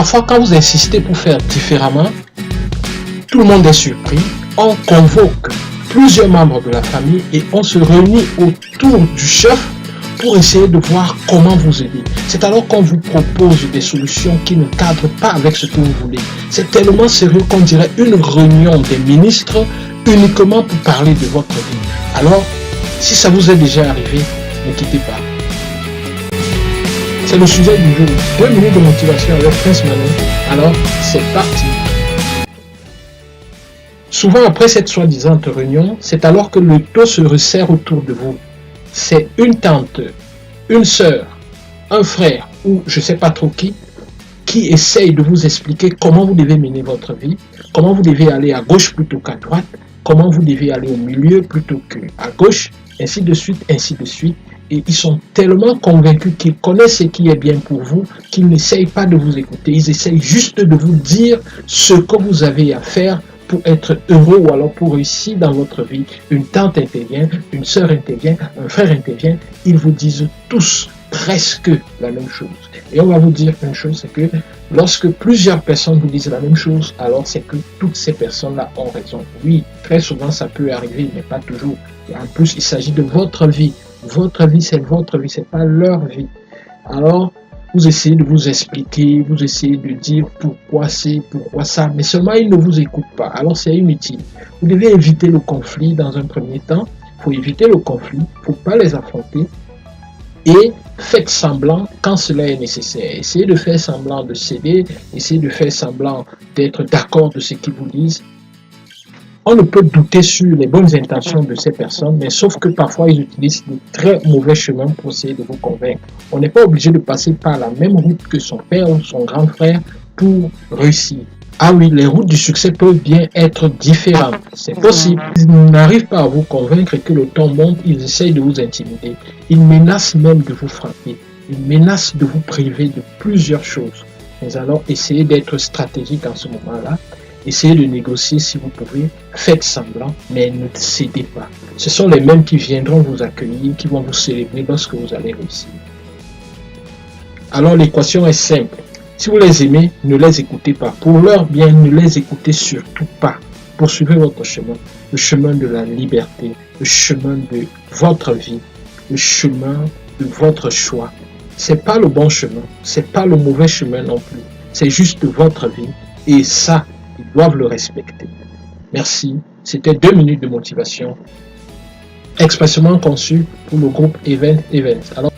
parfois, quand vous insistez pour faire différemment, tout le monde est surpris. On convoque plusieurs membres de la famille et on se réunit autour du chef pour essayer de voir comment vous aider. C'est alors qu'on vous propose des solutions qui ne cadrent pas avec ce que vous voulez. C'est tellement sérieux qu'on dirait une réunion des ministres uniquement pour parler de votre vie. Alors, si ça vous est déjà arrivé, ne quittez pas. C'est le sujet du jour. 2 minutes de motivation avec Prince Manon. Alors, c'est parti. Souvent, après cette soi-disant réunion, c'est alors que le dos se resserre autour de vous. C'est une tante, une sœur, un frère ou je ne sais pas trop qui essaye de vous expliquer comment vous devez mener votre vie, comment vous devez aller à gauche plutôt qu'à droite, comment vous devez aller au milieu plutôt qu'à gauche, ainsi de suite, ainsi de suite. Et ils sont tellement convaincus qu'ils connaissent ce qui est bien pour vous qu'ils n'essayent pas de vous écouter. Ils essayent juste de vous dire ce que vous avez à faire pour être heureux ou alors pour réussir dans votre vie. Une tante intervient, une sœur intervient, un frère intervient. Ils vous disent tous presque la même chose. Et on va vous dire une chose, c'est que lorsque plusieurs personnes vous disent la même chose, alors c'est que toutes ces personnes-là ont raison. Oui, très souvent ça peut arriver, mais pas toujours. Et en plus, il s'agit de votre vie. Votre vie, c'est votre vie, c'est pas leur vie. Alors, vous essayez de vous expliquer, vous essayez de dire pourquoi c'est, pourquoi ça, mais seulement ils ne vous écoutent pas. Alors c'est inutile. Vous devez éviter le conflit dans un premier temps. Il faut éviter le conflit, il ne faut pas les affronter. Et faites semblant quand cela est nécessaire. Essayez de faire semblant de céder, essayez de faire semblant d'être d'accord de ce qu'ils vous disent. On ne peut douter sur les bonnes intentions de ces personnes, mais sauf que parfois ils utilisent de très mauvais chemins pour essayer de vous convaincre. On n'est pas obligé de passer par la même route que son père ou son grand frère pour réussir. Ah oui, les routes du succès peuvent bien être différentes, c'est possible. Ils n'arrivent pas à vous convaincre et que le temps monte, ils essayent de vous intimider. Ils menacent même de vous frapper. Ils menacent de vous priver de plusieurs choses. Mais alors, essayez d'être stratégique en ce moment-là. Essayez de négocier si vous pouvez, faites semblant, mais ne cédez pas. Ce sont les mêmes qui viendront vous accueillir, qui vont vous célébrer lorsque vous allez réussir. Alors l'équation est simple. Si vous les aimez, ne les écoutez pas. Pour leur bien, ne les écoutez surtout pas. Poursuivez votre chemin, le chemin de la liberté, le chemin de votre vie, le chemin de votre choix. C'est pas le bon chemin, c'est pas le mauvais chemin non plus. C'est juste votre vie et ça, ils doivent le respecter. Merci. C'était 2 minutes de motivation expressément conçu pour le groupe Event Events. Alors,